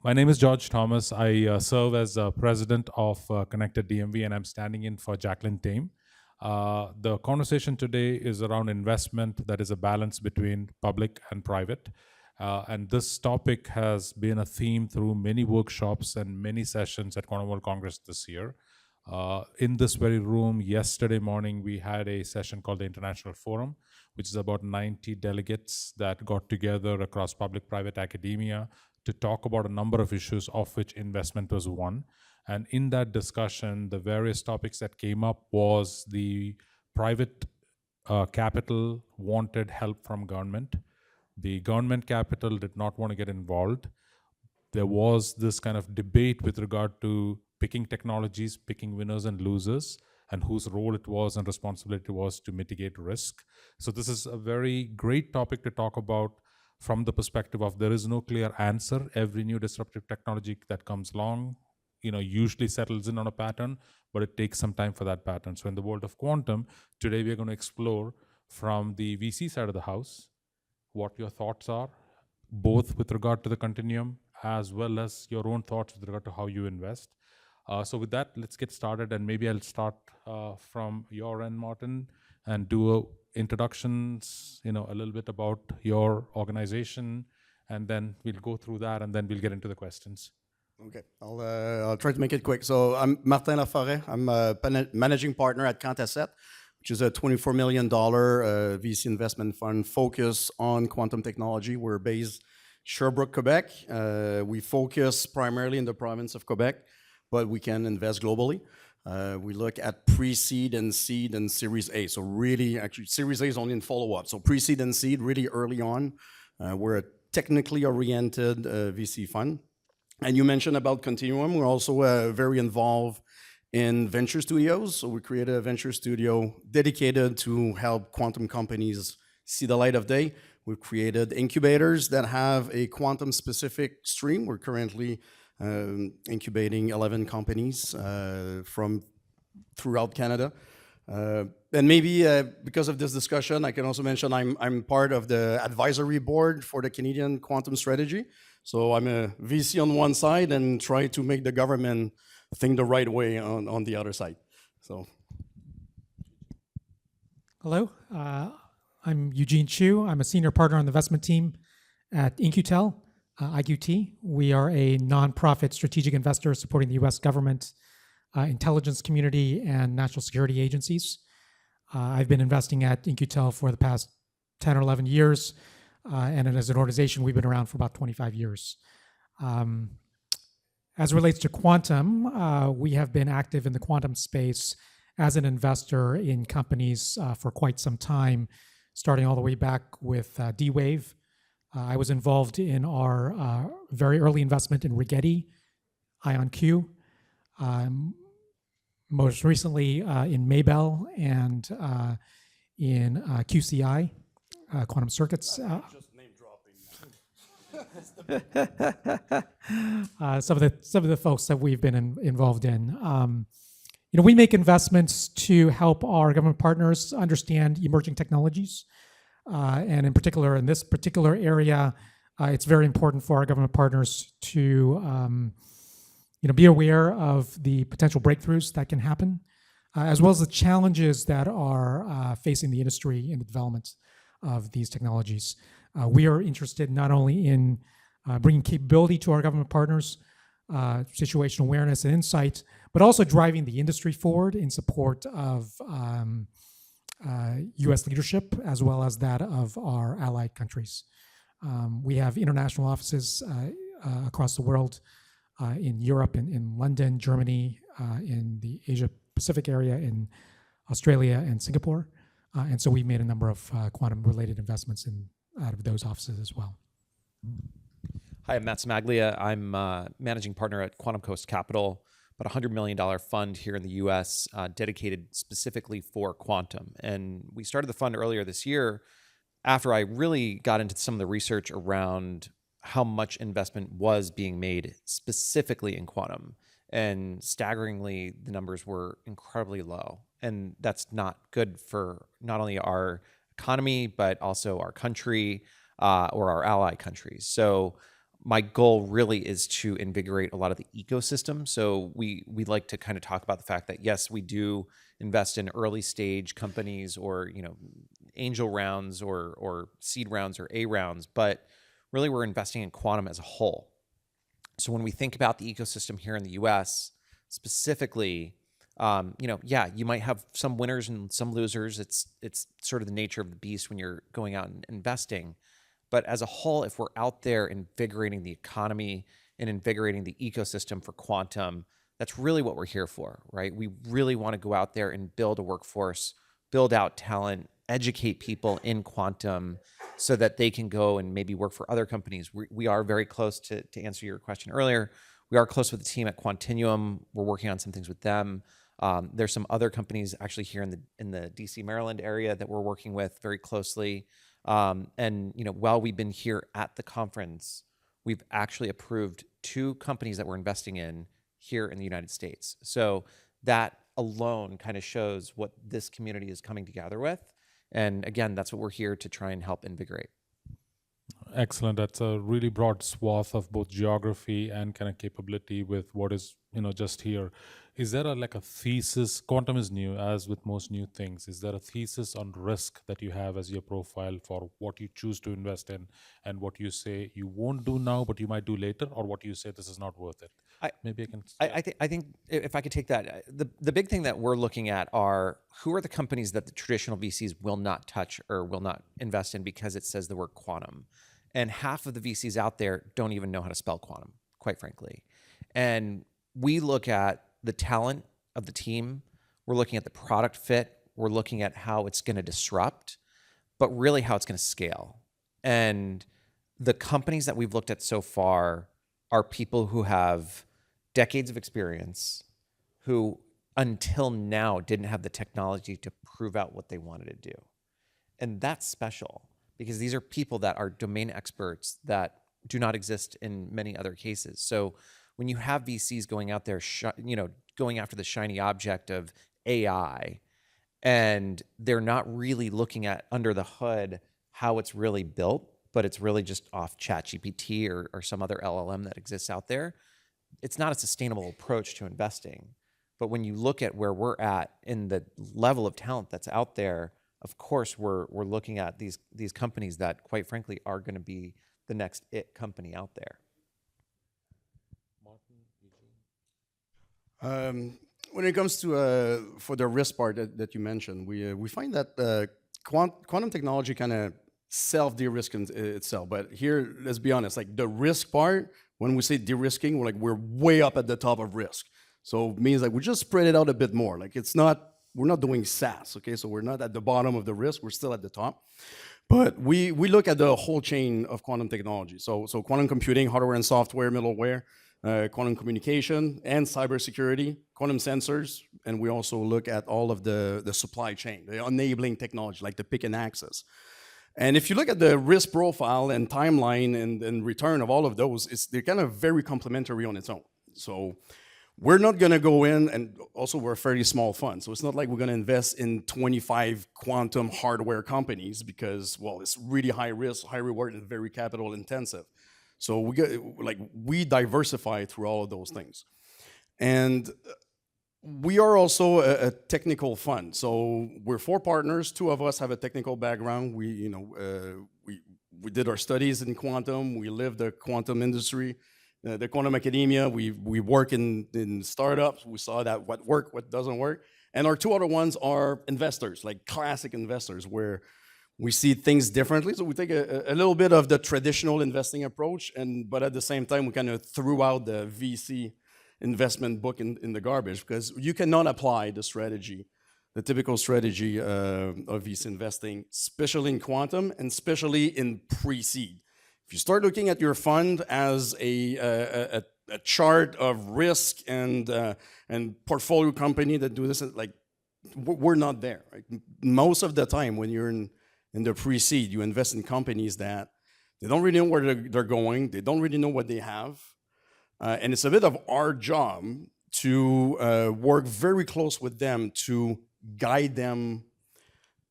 My name is George Thomas. I serve as president of Connected DMV, and I'm standing in for Jacqueline Tame. The conversation today is around investment that is a balance between public and private. And this topic has been a theme through many workshops and many sessions at Quantum World Congress this year. In this very room, yesterday morning, we had a session called the International Forum, which is about 90 delegates that got together across public-private academia to talk about a number of issues, of which investment was one. And in that discussion, the various topics that came up was the private capital wanted help from government. The government capital did not want to get involved. There was this kind of debate with regard to picking technologies, picking winners and losers, and whose role it was and responsibility was to mitigate risk. So this is a very great topic to talk about from the perspective of there is no clear answer. Every new disruptive technology that comes along, usually settles in on a pattern, but it takes some time for that pattern. So in the world of quantum, today we're going to explore from the VC side of the house what your thoughts are, both with regard to the continuum as well as your own thoughts with regard to how you invest. So with that, let's get started, and maybe I'll start from your end, Martin, and do introductions, a little bit about your organization, and then we'll go through that, and then we'll get into the questions. Okay, I'll try to make it quick. So I'm Martin Laforest. I'm a managing partner at Quantacet, which is a $24 million VC investment fund focused on quantum technology. We're based Sherbrooke, Quebec. We focus primarily in the province of Quebec, but we can invest globally. We look at pre-seed and seed and Series A. So really, actually, Series A is only in follow-up. So pre-seed and seed really early on. We're a technically oriented VC fund. And you mentioned about Continuum. We're also very involved in venture studios. So we created a venture studio dedicated to help quantum companies see the light of day. We've created incubators that have a quantum-specific stream. We're currently incubating 11 companies from throughout Canada. And maybe because of this discussion, I can also mention I'm part of the advisory board for the Canadian Quantum Strategy. So I'm a VC on one side and try to make the government think the right way on the other side. So, hello, I'm Eugene Chiu. I'm a senior partner on the investment team at InQtel, IQT. We are a nonprofit strategic investor supporting the U.S. government, intelligence community, and national security agencies. I've been investing at InQtel for the past 10 or 11 years, and as an organization, we've been around for about 25 years. As it relates to quantum, we have been active in the quantum space as an investor in companies for quite some time, starting all the way back with D-Wave. I was involved in our very early investment in Rigetti, IonQ, most recently in Maybell and in QCI, Quantum Circuits. just name dropping. Some of the folks that we've been involved in. We make investments to help our government partners understand emerging technologies. And in particular, in this particular area, it's very important for our government partners to be aware of the potential breakthroughs that can happen, as well as the challenges that are facing the industry in the development of these technologies. We are interested not only in bringing capability to our government partners, situational awareness and insight, but also driving the industry forward in support of U.S. leadership, as well as that of our allied countries. We have international offices across the world, in Europe, in London, Germany, in the Asia-Pacific area, in Australia and Singapore. And so we've made a number of quantum-related investments out of those offices as well. Hi, I'm Matt Cimaglia. I'm managing partner at Quantum Coast Capital, about $100 million fund here in the US dedicated specifically for quantum. And we started the fund earlier this year after I really got into some of the research around how much investment was being made specifically in quantum. And staggeringly, the numbers were incredibly low. And that's not good for not only our economy, but also our country or our ally countries. So my goal really is to invigorate a lot of the ecosystem. So we like to kind of talk about the fact that yes, we do invest in early stage companies or angel rounds or seed rounds or A rounds, but really we're investing in quantum as a whole. So when we think about the ecosystem here in the U.S. specifically, you might have some winners and some losers. It's sort of the nature of the beast when you're going out and investing. But as a whole, if we're out there invigorating the economy and invigorating the ecosystem for quantum, that's really what we're here for, right? We really want to go out there and build a workforce, build out talent, educate people in quantum so that they can go and maybe work for other companies. We are very close to answer your question earlier. We are close with the team at Quantinuum. We're working on some things with them. There's some other companies actually here in the DC, Maryland area that we're working with very closely. And while we've been here at the conference, we've actually approved 2 companies that we're investing in here in the United States. So that alone kind of shows what this community is coming together with. And again, that's what we're here to try and help invigorate. Excellent. That's a really broad swath of both geography and kind of capability with what is, just here. Is there a thesis? Quantum is new, as with most new things. Is there a thesis on risk that you have as your profile for what you choose to invest in and what you say you won't do now, but you might do later, or what you say this is not worth it? Maybe I can. I think if I could take that, the big thing that we're looking at are who are the companies that the traditional VCs will not touch or will not invest in because it says the word quantum. And half of the VCs out there don't even know how to spell quantum, quite frankly. And we look at the talent of the team. We're looking at the product fit. We're looking at how it's going to disrupt, but really how it's going to scale. And the companies that we've looked at so far are people who have decades of experience, who until now didn't have the technology to prove out what they wanted to do. And that's special, because these are people that are domain experts that do not exist in many other cases. So when you have VCs going out there, going after the shiny object of AI, and they're not really looking at under the hood how it's really built, but it's really just off ChatGPT or some other LLM that exists out there, it's not a sustainable approach to investing. But when you look at where we're at in the level of talent that's out there, of course, we're looking at these companies that, quite frankly, are going to be the next it company out there. When it comes to for the risk part that you mentioned, we find that quantum technology kind of self-de-risks itself. But here, let's be honest, the risk part, when we say de-risking, we're way up at the top of risk. So it means we just spread it out a bit more. We're not doing SaaS, okay? So we're not at the bottom of the risk, we're still at the top. But we look at the whole chain of quantum technology. So quantum computing, hardware and software, middleware, quantum communication, and cybersecurity, quantum sensors, and we also look at all of the supply chain, the enabling technology, like the pick and access. And if you look at the risk profile and timeline and return of all of those, they're kind of very complementary on its own. So we're not going to go in, and also we're a fairly small fund, so it's not like we're going to invest in 25 quantum hardware companies because, well, it's really high risk, high reward, and very capital intensive. So we diversify through all of those things. And we are also a technical fund. So we're 4 partners. 2 of us have a technical background. We did our studies in quantum. We live the quantum industry, the quantum academia. We work in startups. We saw that what works, what doesn't work. And our 2 other ones are investors, like classic investors, where we see things differently. So we take a little bit of the traditional investing approach, but at the same time, we kind of threw out the VC investment book in the garbage, because you cannot apply the strategy, the typical strategy of VC investing, especially in quantum and especially in pre-seed. If you start looking at your fund as a chart of risk and portfolio company that do this, we're not there. Right? Most of the time when you're in the pre-seed, you invest in companies that they don't really know where they're going, they don't really know what they have, and it's a bit of our job to work very close with them to guide them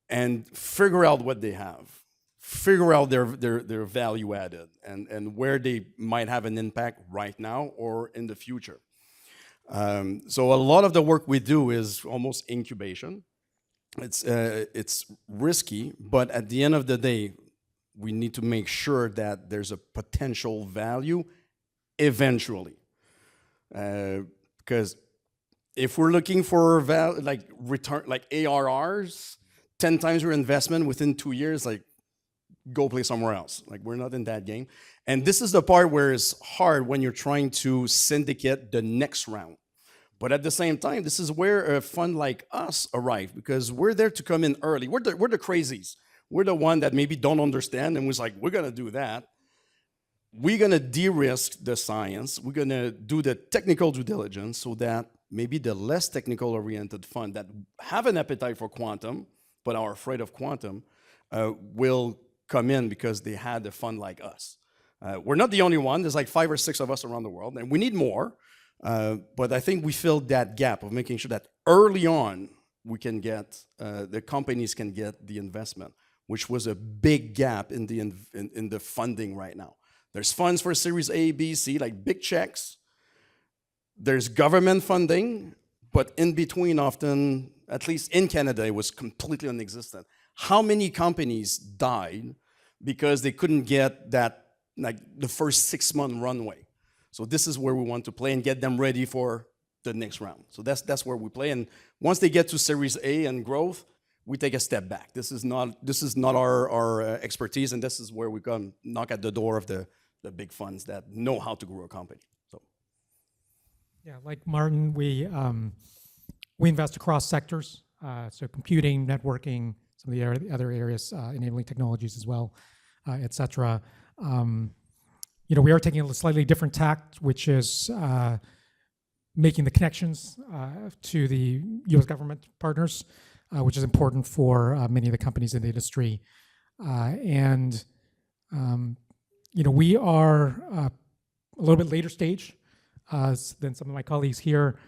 and figure out what they have, figure out their value added and where they might have an impact right now or in the future. So a lot of the work we do is almost incubation. It's risky, but at the end of the day, we need to make sure that there's a potential value eventually. Because if we're looking for like return, like ARRs, 10 times your investment within 2 years, like go play somewhere else. Like we're not in that game. And this is the part where it's hard when you're trying to syndicate the next round. But at the same time, this is where a fund like us arrive because we're there to come in early. We're the crazies. We're the one that maybe don't understand and was like, we're gonna do that. We're gonna de-risk the science. We're gonna do the technical due diligence so that maybe the less technical oriented fund that have an appetite for quantum, but are afraid of quantum, will come in because they had a fund like us. We're not the only one. There's like 5 or 6 of us around the world, and we need more. But I think we filled that gap of making sure that early on we can get, the companies can get the investment, which was a big gap in the funding right now. There's funds for Series A, B, C, like big checks. There's government funding, but in between often, at least in Canada, it was completely non-existent. How many companies died because they couldn't get that, like the first 6-month runway? So this is where we want to play and get them ready for the next round. So that's where we play. And once they get to Series A and growth, we take a step back. This is not our expertise, and this is where we come knock at the door of the big funds that know how to grow a company. So Yeah, like Martin, we invest across sectors, so computing, networking, some of the other areas, enabling technologies as well, et cetera. We are taking a slightly different tact, which is making the connections to the U.S. government partners, which is important for many of the companies in the industry. We are a little bit later stage than some of my colleagues here.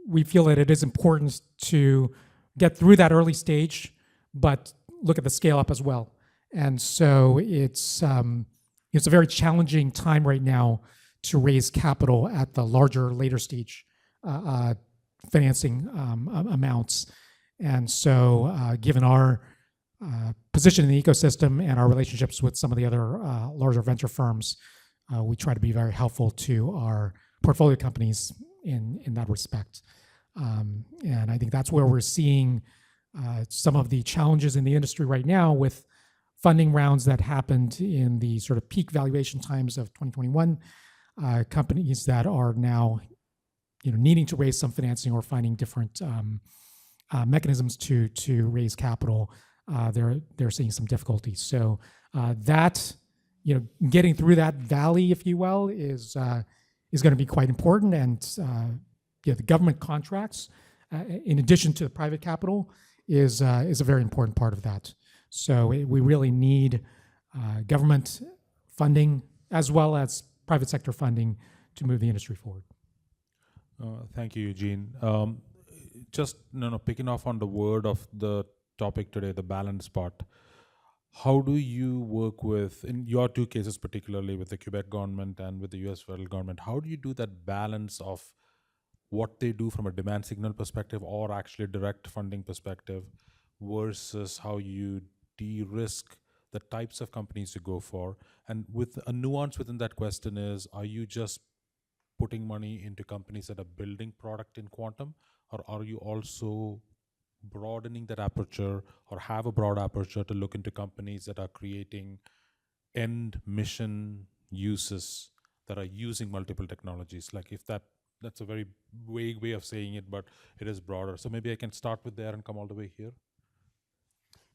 We feel that it is important to get through that early stage, but look at the scale up as well. And so it's a very challenging time right now to raise capital at the larger, later stage financing amounts. And so given our position in the ecosystem and our relationships with some of the other larger venture firms, we try to be very helpful to our portfolio companies in that respect. And I think that's where we're seeing some of the challenges in the industry right now with funding rounds that happened in the sort of peak valuation times of 2021, companies that are now needing to raise some financing or finding different mechanisms to raise capital, they're seeing some difficulties. So getting through that valley, if you will, is going to be quite important. And the government contracts, in addition to the private capital, is a very important part of that. So we really need government funding as well as private sector funding to move the industry forward. Thank you, Eugene. Just picking off on the word of the topic today, the balance part. How do you work with, in your 2 cases particularly, with the Quebec government and with the US federal government, how do you do that balance of what they do from a demand signal perspective or actually direct funding perspective versus how you de-risk the types of companies you go for? And with a nuance within that question is, are you just putting money into companies that are building product in quantum, or are you also broadening that aperture or have a broad aperture to look into companies that are creating end mission uses that are using multiple technologies? Like if that's a very vague way of saying it, but it is broader. So maybe I can start with there and come all the way here.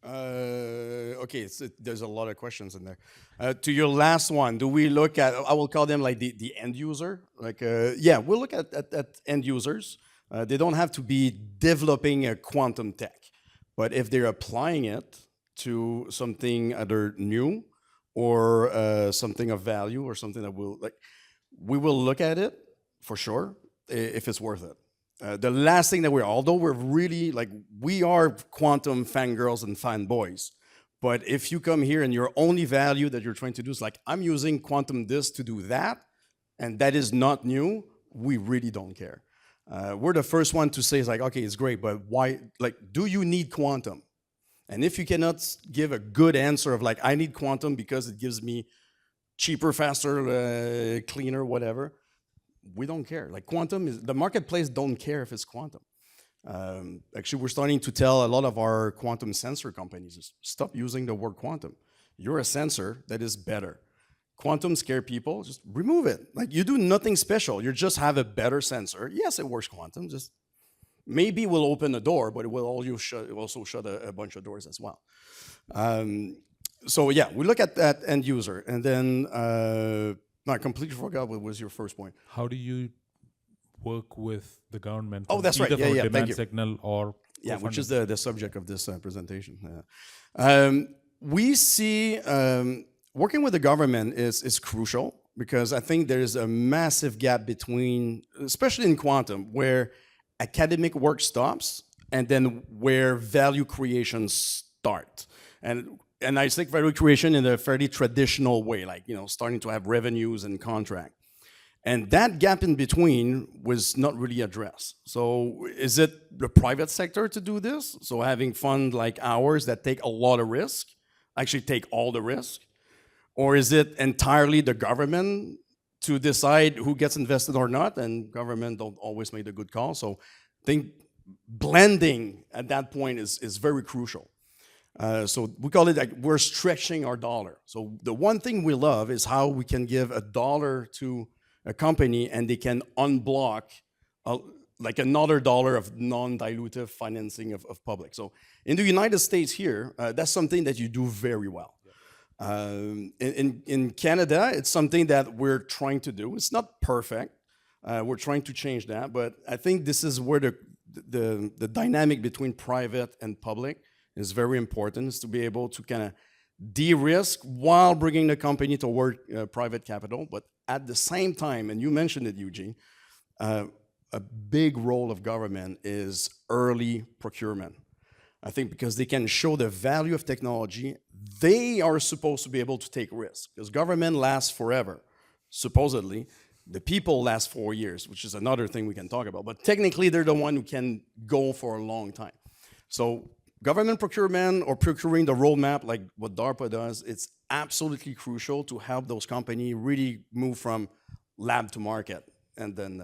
Okay, there's a lot of questions in there. To your last one, do we look at, I will call them like the end user? Like, yeah, we'll look at end users. They don't have to be developing a quantum tech, but if they're applying it to something either new or something of value or something that we will look at it for sure if it's worth it. The last thing that although we're really we are quantum fangirls and fanboys, But if you come here and your only value that you're trying to do is like, I'm using quantum this to do that, and that is not new, we really don't care. We're the first one to say, it's like, okay, it's great, but why, like, do you need quantum? And if you cannot give a good answer of like, I need quantum because it gives me cheaper, faster, cleaner, whatever, we don't care. Like quantum is, the marketplace don't care if it's quantum. Actually, we're starting to tell a lot of our quantum sensor companies, stop using the word quantum. You're a sensor that is better. Quantum scare people, just remove it. Like you do nothing special, you just have a better sensor. Yes, it works quantum, just maybe we'll open a door, but it will also shut a bunch of doors as well. So yeah, we look at that end user, and then I completely forgot what was your first point. How do you work with the government? Oh, that's right. Either for Yeah, demand thank you. signal or Yeah, which is co-funding? the subject of this presentation. We see working with the government is crucial because I think there is a massive gap between, especially in quantum, where academic work stops and then where value creation start. And I think value creation in a fairly traditional way, like starting to have revenues and contract. And that gap in between was not really addressed. So is it the private sector to do this? So having fund like ours that take a lot of risk, actually take all the risk? Or is it entirely the government to decide who gets invested or not? And government don't always make a good call. So I think blending at that point is very crucial. So we call it like we're stretching our dollar. So the one thing we love is how we can give $1 to a company and they can unblock like another $1 of non-dilutive financing of public. So in the United States here, that's something that you do very well. In Canada, it's something that we're trying to do. It's not perfect. We're trying to change that, but I think this is where the dynamic between private and public is very important, is to be able to kind of de-risk while bringing the company toward private capital, but at the same time, and you mentioned it, Eugene, a big role of government is early procurement. I think because they can show the value of technology, they are supposed to be able to take risks, because government lasts forever, supposedly. The people last 4 years, which is another thing we can talk about, but technically they're the one who can go for a long time. So government procurement or procuring the roadmap like what DARPA does, it's absolutely crucial to help those companies really move from lab to market. And then,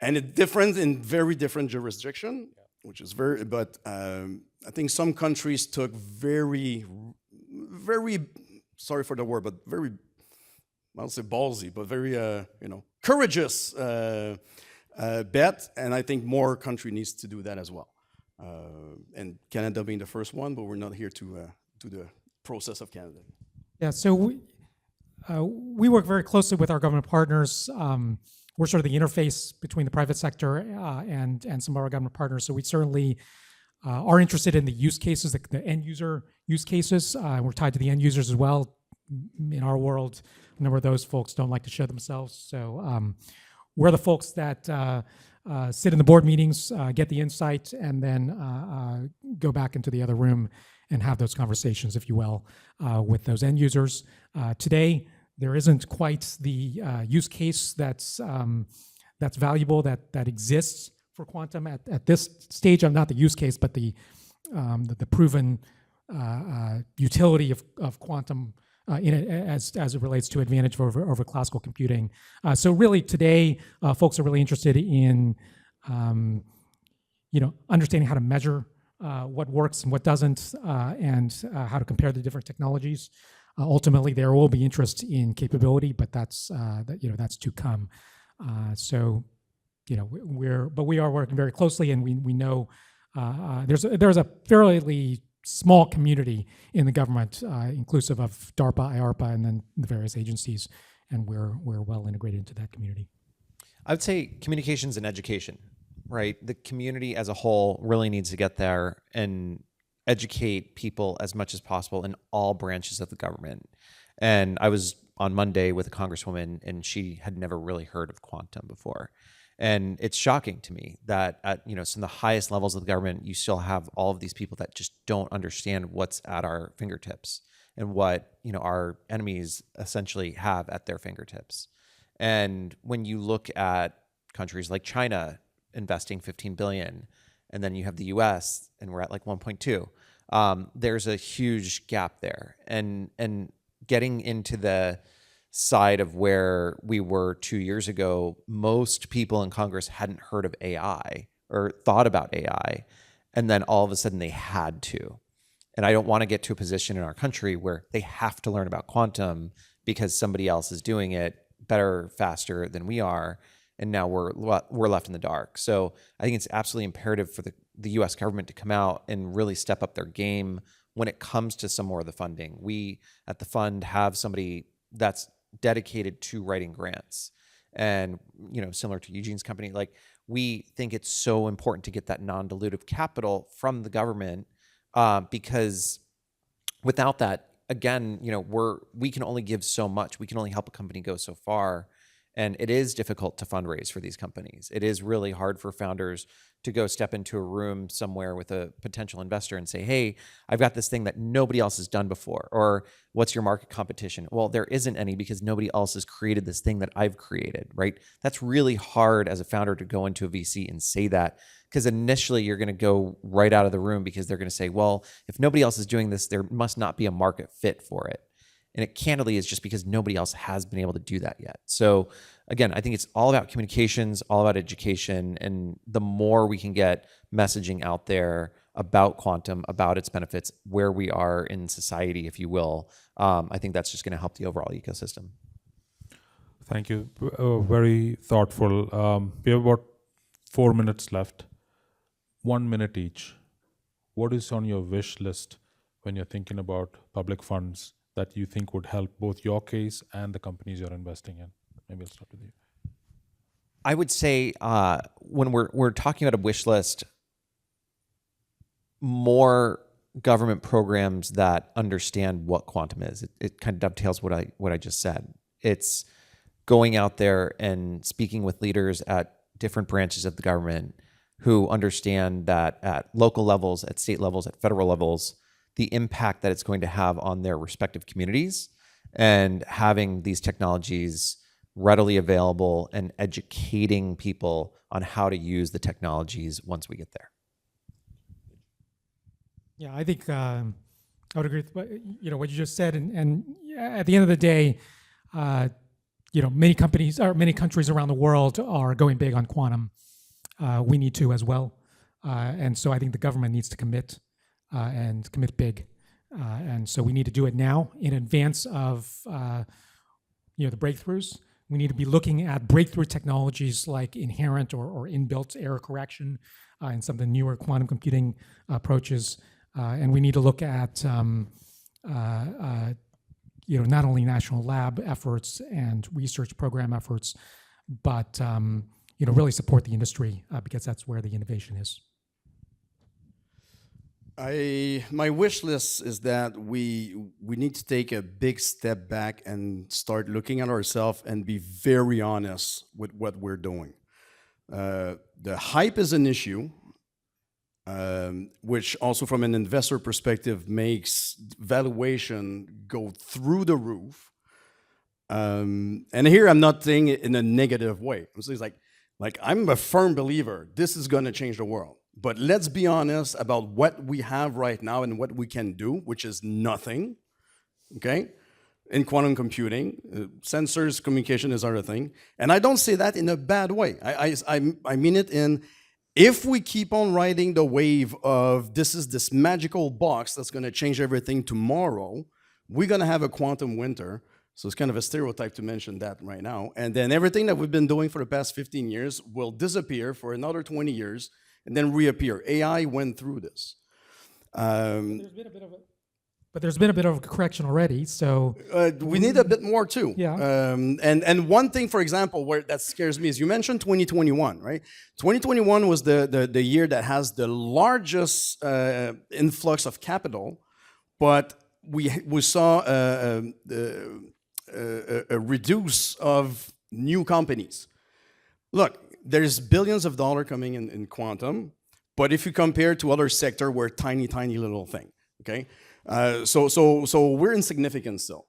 and it's different in very different jurisdiction, which is but I think some countries took very, sorry for the word, but very, I don't say ballsy, but very, courageous bet. And I think more country needs to do that as well. And Canada being the first one, but we're not here to do the process of Canada. Yeah, so we work very closely with our government partners. We're sort of the interface between the private sector and some of our government partners. So we certainly are interested in the use cases, the end user use cases. We're tied to the end users as well. In our world, a number of those folks don't like to show themselves. So we're the folks that sit in the board meetings, get the insight, and then go back into the other room and have those conversations, if you will, with those end users. Today, there isn't quite the use case that's valuable that exists for quantum at this stage. Not the use case, but the proven utility of quantum in it as it relates to advantage over classical computing. So really today, folks are really interested in understanding how to measure what works and what doesn't, and how to compare the different technologies. Ultimately, there will be interest in capability, but that's to come. We are working very closely, and we know there's a fairly small community in the government, inclusive of DARPA, IARPA, and then the various agencies, and we're well integrated into that community. I would say communications and education, right? The community as a whole really needs to get there and educate people as much as possible in all branches of the government. And I was on Monday with a congresswoman, and she had never really heard of quantum before. And it's shocking to me that at some of the highest levels of the government, you still have all of these people that just don't understand what's at our fingertips and what our enemies essentially have at their fingertips. And when you look at countries like China investing 15 billion, and then you have the U.S. and we're at like 1.2, there's a huge gap there. And getting into the side of where we were 2 years ago, most people in Congress hadn't heard of AI or thought about AI, and then all of a sudden they had to. And I don't want to get to a position in our country where they have to learn about quantum because somebody else is doing it better, faster than we are, and now we're left in the dark. So I think it's absolutely imperative for the U.S. government to come out and really step up their game when it comes to some more of the funding. We at the fund have somebody that's dedicated to writing grants, and similar to Eugene's company, like we think it's so important to get that non-dilutive capital from the government, because without that, again, we can only give so much. We can only help a company go so far. And it is difficult to fundraise for these companies. It is really hard for founders to go step into a room somewhere with a potential investor and say, hey, I've got this thing that nobody else has done before. Or what's your market competition? Well, there isn't any because nobody else has created this thing that I've created, right? That's really hard as a founder to go into a VC and say that, because initially you're going to go right out of the room because they're going to say, well, if nobody else is doing this, there must not be a market fit for it. And it candidly is just because nobody else has been able to do that yet. So again, I think it's all about communications, all about education. And the more we can get messaging out there about quantum, about its benefits, where we are in society, if you will, I think that's just going to help the overall ecosystem. Thank you. Very thoughtful. We have about 4 minutes left. 1 minute each. What is on your wish list when you're thinking about public funds that you think would help both your case and the companies you're investing in? Maybe I'll start with you. I would say when we're talking about a wish list, more government programs that understand what quantum is. It kind of dovetails what I just said. It's going out there and speaking with leaders at different branches of the government who understand that at local levels, at state levels, at federal levels, the impact that it's going to have on their respective communities, and having these technologies readily available and educating people on how to use the technologies once we get there. Yeah, I think I would agree with what you just said, and at the end of the day, many companies or many countries around the world are going big on quantum. We need to as well, and so I think the government needs to commit and commit big, and so we need to do it now in advance of the breakthroughs. We need to be looking at breakthrough technologies like inherent or inbuilt error correction and some of the newer quantum computing approaches. And we need to look at not only national lab efforts and research program efforts, but really support the industry because that's where the innovation is. My wish list is that we need to take a big step back and start looking at ourselves and be very honest with what we're doing. The hype is an issue, which also from an investor perspective makes valuation go through the roof. And here I'm not saying it in a negative way. I'm saying like I'm a firm believer this is going to change the world. But let's be honest about what we have right now and what we can do, which is nothing, okay? In quantum computing, sensors, communication is other thing. And I don't say that in a bad way. I mean it in, if we keep on riding the wave of this is this magical box that's going to change everything tomorrow, we're going to have a quantum winter. So it's kind of a stereotype to mention that right now. And then everything that we've been doing for the past 15 years will disappear for another 20 years and then reappear. AI went through this. There's been a bit of a correction already, so we need a bit more too. Yeah. And one thing, for example, where that scares me is you mentioned 2021, right? 2021 was the year that has the largest influx of capital, but we saw a reduce of new companies. Look, there's billions of dollars coming in quantum, but if you compare to other sector, we're a tiny, tiny little thing, okay? So we're insignificant still.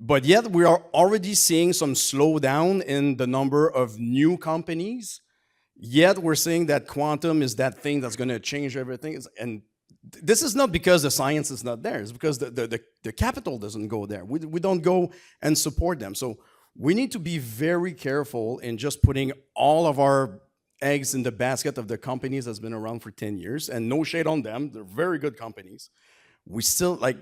But yet we are already seeing some slowdown in the number of new companies. Yet we're saying that quantum is that thing that's going to change everything. And this is not because the science is not there. It's because the capital doesn't go there. We don't go and support them. So we need to be very careful in just putting all of our eggs in the basket of the companies that's been around for 10 years. And no shade on them. They're very good companies. We still, like,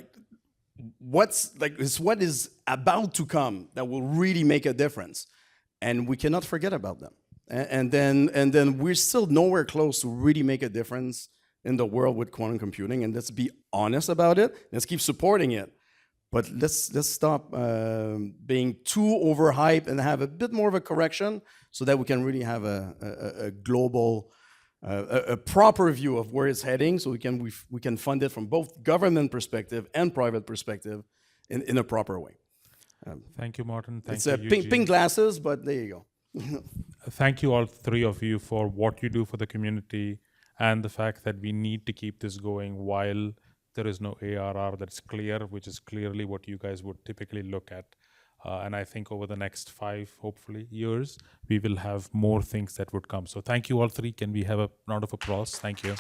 it's what is about to come that will really make a difference. And we cannot forget about them. And then we're still nowhere close to really make a difference in the world with quantum computing. And let's be honest about it. Let's keep supporting it. But let's stop being too overhyped and have a bit more of a correction so that we can really have a global, a proper view of where it's heading, so we can fund it from both government perspective and private perspective in a proper way. Thank you, Martin. Thank It's you, pink Eugene. glasses, but there you go. Thank you, all three of you, for what you do for the community and the fact that we need to keep this going while there is no ARR that's clear, which is clearly what you guys would typically look at. And I think over the next 5, hopefully, years, we will have more things that would come. So thank you, all three. Can we have a round of applause? Thank you.